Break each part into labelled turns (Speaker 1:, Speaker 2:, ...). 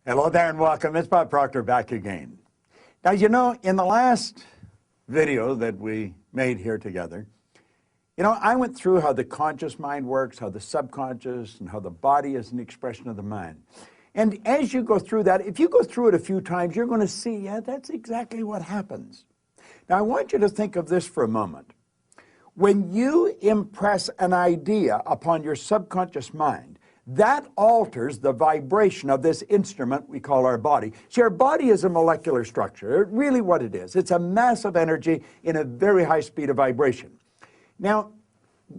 Speaker 1: Hello there and welcome. It's Bob Proctor back again. Now, you know, in the last video that we made here together, I went through how the conscious mind works, how the subconscious, and how the body is an expression of the mind. And as you go through that, if you go through it a few times, you're going to see, yeah, that's exactly what happens. Now, I want you to think of this for a moment. When you impress an idea upon your subconscious mind, that alters the vibration of this instrument we call our body. See, our body is a molecular structure. Really what it is. It's a mass of energy in a very high speed of vibration. Now,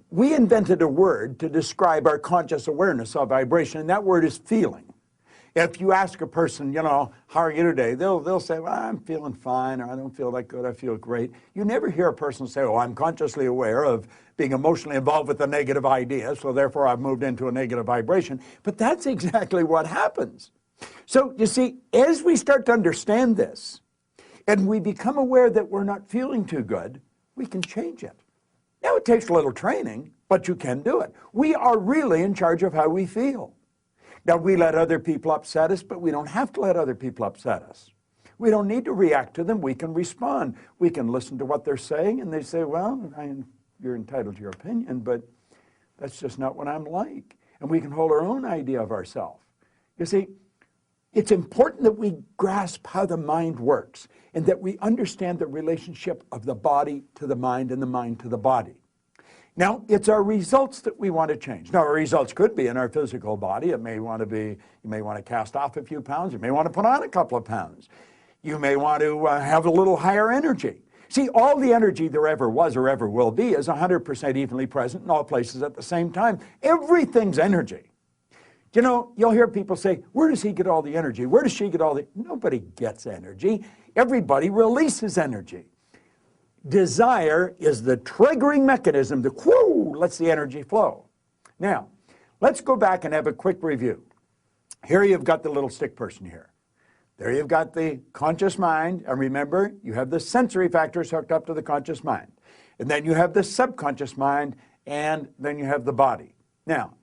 Speaker 1: we invented a word to describe our conscious awareness of vibration, and that word is feeling. If you ask a person, how are you today? They'll say, well, I'm feeling fine, or I don't feel that good, I feel great. You never hear a person say, oh, I'm consciously aware of being emotionally involved with a negative idea, so therefore I've moved into a negative vibration. But that's exactly what happens. So, you see, as we start to understand this, and we become aware that we're not feeling too good, we can change it. Now, it takes a little training, but you can do it. We are really in charge of how we feel. Now, we let other people upset us, but we don't have to let other people upset us. We don't need to react to them. We can respond. We can listen to what they're saying, and they say, well, you're entitled to your opinion, but that's just not what I'm like. And we can hold our own idea of ourselves. You see, it's important that we grasp how the mind works and that we understand the relationship of the body to the mind and the mind to the body. Now, it's our results that we want to change. Now, our results could be in our physical body. It may want to be, you may want to cast off a few pounds. You may want to put on a couple of pounds. You may want to have a little higher energy. See, all the energy there ever was or ever will be is 100% evenly present in all places at the same time. Everything's energy. You'll hear people say, where does he get all the energy? Where does she get all the... Nobody gets energy. Everybody releases energy. Desire is the triggering mechanism that lets the energy flow. Now, let's go back and have a quick review. Here you've got the little stick person here. There you've got the conscious mind, and remember, you have the sensory factors hooked up to the conscious mind. And then you have the subconscious mind, and then you have the body. Now,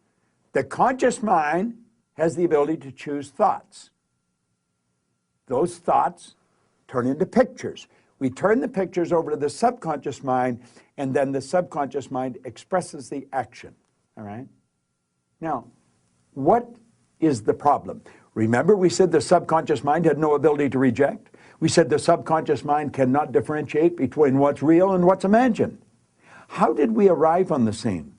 Speaker 1: the conscious mind has the ability to choose thoughts. Those thoughts turn into pictures. We turn the pictures over to the subconscious mind, and then the subconscious mind expresses the action, all right? Now, what is the problem? Remember, we said the subconscious mind had no ability to reject. We said the subconscious mind cannot differentiate between what's real and what's imagined. How did we arrive on the scene?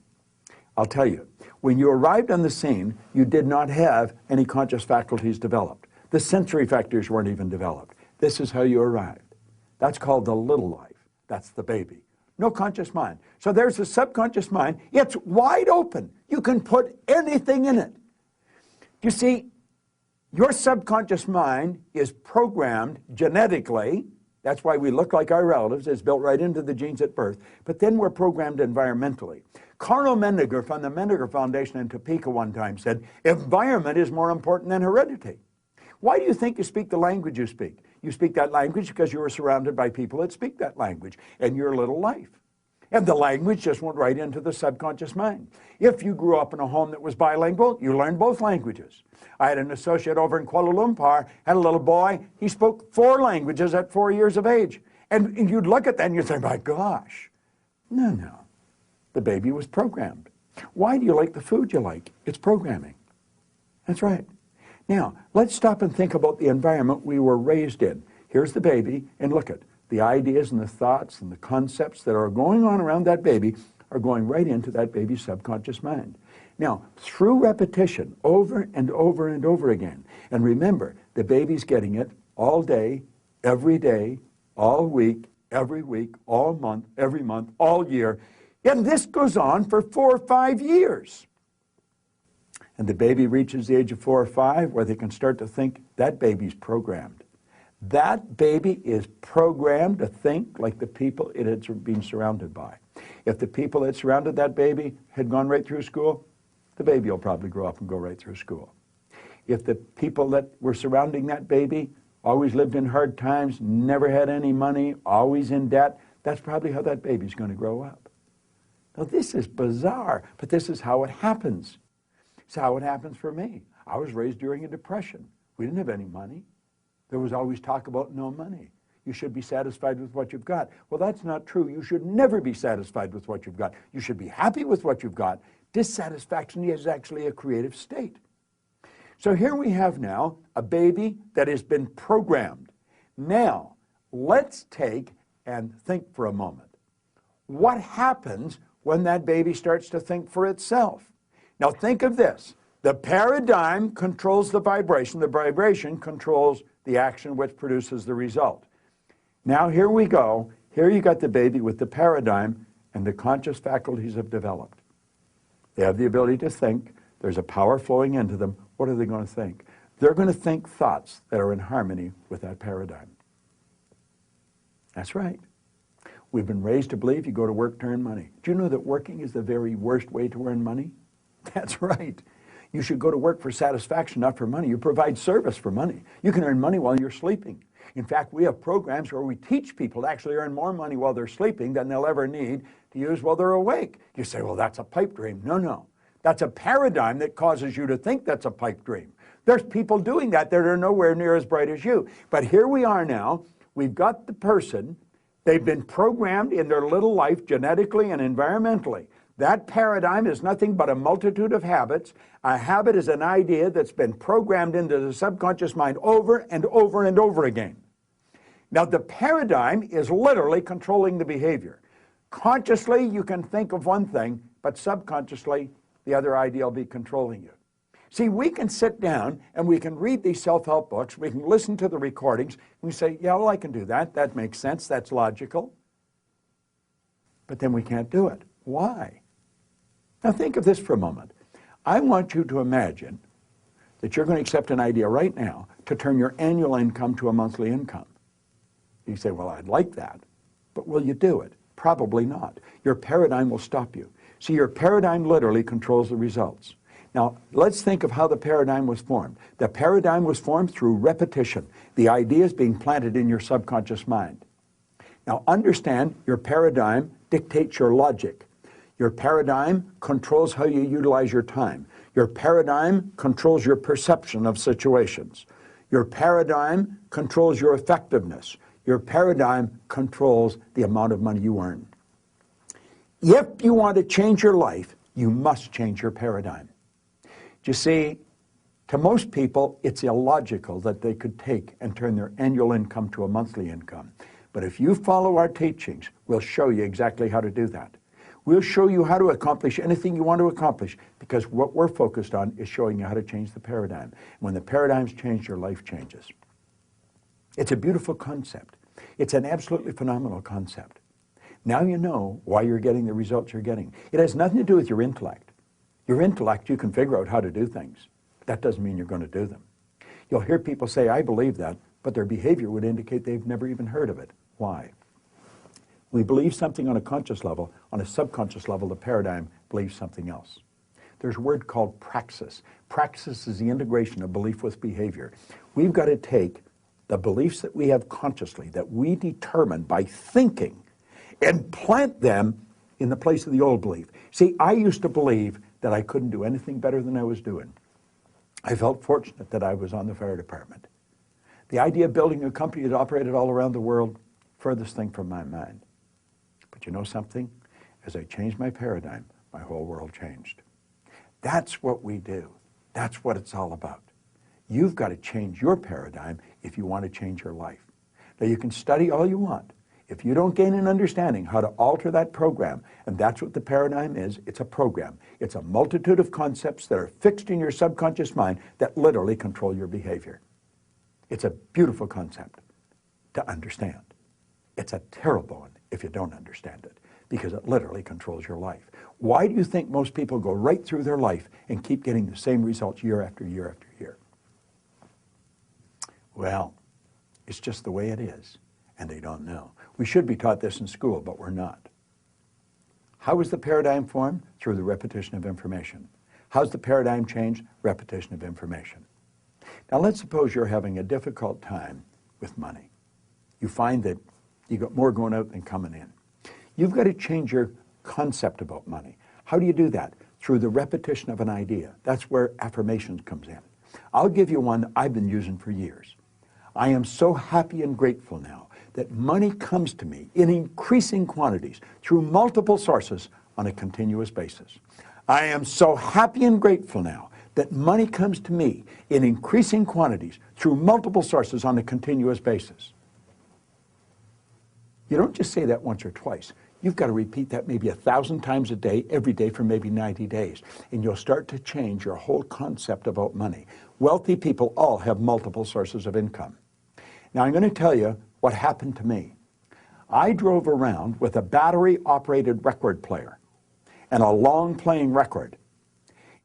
Speaker 1: I'll tell you. When you arrived on the scene, you did not have any conscious faculties developed. The sensory factors weren't even developed. This is how you arrived. That's called the little life. That's the baby. No conscious mind. So there's the subconscious mind. It's wide open. You can put anything in it. You see, your subconscious mind is programmed genetically. That's why we look like our relatives. It's built right into the genes at birth. But then we're programmed environmentally. Carl Mendinger from the Mendinger Foundation in Topeka one time said, environment is more important than heredity. Why do you think you speak the language you speak? You speak that language because you were surrounded by people that speak that language in your little life. And the language just went right into the subconscious mind. If you grew up in a home that was bilingual, you learned both languages. I had an associate over in Kuala Lumpur, had a little boy, he spoke 4 languages at 4 years of age. And you'd look at that and you'd say, my gosh. No. The baby was programmed. Why do you like the food you like? It's programming. That's right. Now, let's stop and think about the environment we were raised in. Here's the baby, and look at the ideas and the thoughts and the concepts that are going on around that baby are going right into that baby's subconscious mind. Now, through repetition, over and over and over again, and remember, the baby's getting it all day, all week, every week, all month, every month, all year, and this goes on for 4 or 5 years. And the baby reaches the age of 4 or 5 where they can start to think that baby's programmed. That baby is programmed to think like the people it had been surrounded by. If the people that surrounded that baby had gone right through school, the baby will probably grow up and go right through school. If the people that were surrounding that baby always lived in hard times, never had any money, always in debt, that's probably how that baby's going to grow up. Now, this is bizarre, but this is how it happens. It's how it happens for me. I was raised during a depression. We didn't have any money. There was always talk about no money. You should be satisfied with what you've got. Well, that's not true. You should never be satisfied with what you've got. You should be happy with what you've got. Dissatisfaction is actually a creative state. So here we have now a baby that has been programmed. Now, let's take and think for a moment. What happens when that baby starts to think for itself? Now think of this. The paradigm controls the vibration controls the action which produces the result. Now here we go. Here you got the baby with the paradigm, and the conscious faculties have developed. They have the ability to think. There's a power flowing into them. What are they going to think? They're going to think thoughts that are in harmony with that paradigm. That's right. We've been raised to believe you go to work to earn money. Do you know that working is the very worst way to earn money? That's right. You should go to work for satisfaction, not for money. You provide service for money. You can earn money while you're sleeping. In fact, we have programs where we teach people to actually earn more money while they're sleeping than they'll ever need to use while they're awake. You say, well, that's a pipe dream. No, no. That's a paradigm that causes you to think that's a pipe dream. There's people doing that are nowhere near as bright as you. But here we are now. We've got the person. They've been programmed in their little life genetically and environmentally. That paradigm is nothing but a multitude of habits. A habit is an idea that's been programmed into the subconscious mind over and over and over again. Now, the paradigm is literally controlling the behavior. Consciously, you can think of one thing, but subconsciously, the other idea will be controlling you. See, we can sit down and we can read these self-help books, we can listen to the recordings, and we say, yeah, well, I can do that. That makes sense. That's logical. But then we can't do it. Why? Now think of this for a moment. I want you to imagine that you're going to accept an idea right now to turn your annual income to a monthly income. You say, well, I'd like that, but will you do it? Probably not. Your paradigm will stop you. See, your paradigm literally controls the results. Now, let's think of how the paradigm was formed. The paradigm was formed through repetition. The ideas being planted in your subconscious mind. Now, understand your paradigm dictates your logic. Your paradigm controls how you utilize your time. Your paradigm controls your perception of situations. Your paradigm controls your effectiveness. Your paradigm controls the amount of money you earn. If you want to change your life, you must change your paradigm. You see, to most people, it's illogical that they could take and turn their annual income to a monthly income. But if you follow our teachings, we'll show you exactly how to do that. We'll show you how to accomplish anything you want to accomplish, because what we're focused on is showing you how to change the paradigm. When the paradigm's changed, your life changes. It's a beautiful concept. It's an absolutely phenomenal concept. Now you know why you're getting the results you're getting. It has nothing to do with your intellect. Your intellect, you can figure out how to do things. That doesn't mean you're going to do them. You'll hear people say, I believe that, but their behavior would indicate they've never even heard of it. Why? We believe something on a conscious level. On a subconscious level, the paradigm believes something else. There's a word called praxis. Praxis is the integration of belief with behavior. We've got to take the beliefs that we have consciously, that we determine by thinking, and plant them in the place of the old belief. See, I used to believe that I couldn't do anything better than I was doing. I felt fortunate that I was on the fire department. The idea of building a company that operated all around the world, furthest thing from my mind. But you know something? As I changed my paradigm, my whole world changed. That's what we do. That's what it's all about. You've got to change your paradigm if you want to change your life. Now, you can study all you want. If you don't gain an understanding how to alter that program, and that's what the paradigm is, it's a program. It's a multitude of concepts that are fixed in your subconscious mind that literally control your behavior. It's a beautiful concept to understand. It's a terrible one if you don't understand it, because it literally controls your life. Why do you think most people go right through their life and keep getting the same results year after year after year? Well, it's just the way it is, and they don't know. We should be taught this in school, but we're not. How is the paradigm formed? Through the repetition of information. How's the paradigm changed? Repetition of information. Now let's suppose you're having a difficult time with money. You find that you got more going out than coming in. You've got to change your concept about money. How do you do that? Through the repetition of an idea. That's where affirmations comes in. I'll give you one that I've been using for years. I am so happy and grateful now that money comes to me in increasing quantities through multiple sources on a continuous basis. I am so happy and grateful now that money comes to me in increasing quantities through multiple sources on a continuous basis. You don't just say that once or twice. You've got to repeat that maybe 1,000 times a day, every day for maybe 90 days. And you'll start to change your whole concept about money. Wealthy people all have multiple sources of income. Now, I'm going to tell you what happened to me. I drove around with a battery-operated record player and a long-playing record.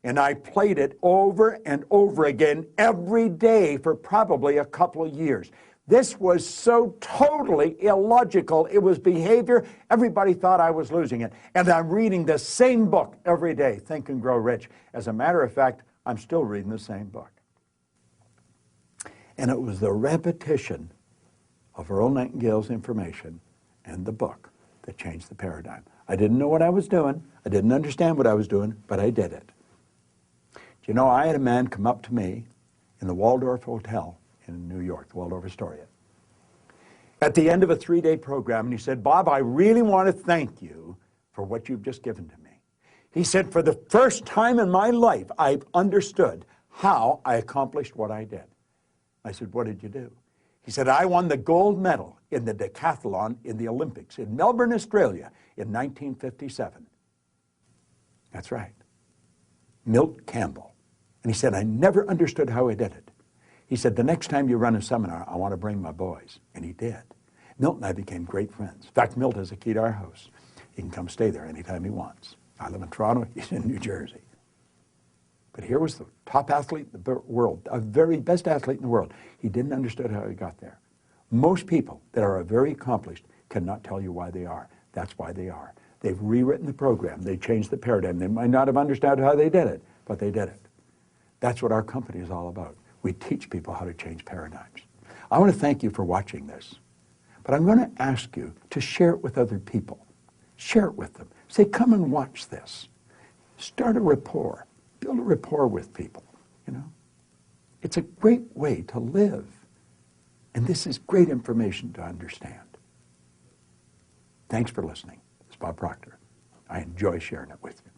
Speaker 1: And I played it over and over again every day for probably a couple of years. This was so totally illogical. It was behavior. Everybody thought I was losing it. And I'm reading the same book every day, Think and Grow Rich. As a matter of fact, I'm still reading the same book. And it was the repetition of Earl Nightingale's information and the book that changed the paradigm. I didn't know what I was doing. I didn't understand what I was doing, but I did it. Do you know, I had a man come up to me in the Waldorf Hotel in New York, the Waldorf Astoria, at the end of a 3-day program, and he said, "Bob, I really want to thank you for what you've just given to me." He said, "For the first time in my life, I've understood how I accomplished what I did." I said, "What did you do?" He said, "I won the gold medal in the decathlon in the Olympics in Melbourne, Australia in 1957. That's right. Milt Campbell. And he said, "I never understood how I did it." He said, "The next time you run a seminar, I want to bring my boys." And he did. Milt and I became great friends. In fact, Milt has a key to our house. He can come stay there anytime he wants. I live in Toronto, he's in New Jersey. But here was the top athlete in the world, a very best athlete in the world. He didn't understand how he got there. Most people that are very accomplished cannot tell you why they are. That's why they are. They've rewritten the program. They changed the paradigm. They might not have understood how they did it, but they did it. That's what our company is all about. We teach people how to change paradigms. I want to thank you for watching this, but I'm going to ask you to share it with other people. Share it with them. Say, "Come and watch this." Start a rapport. Build a rapport with people, you know. It's a great way to live, and this is great information to understand. Thanks for listening. It's Bob Proctor. I enjoy sharing it with you.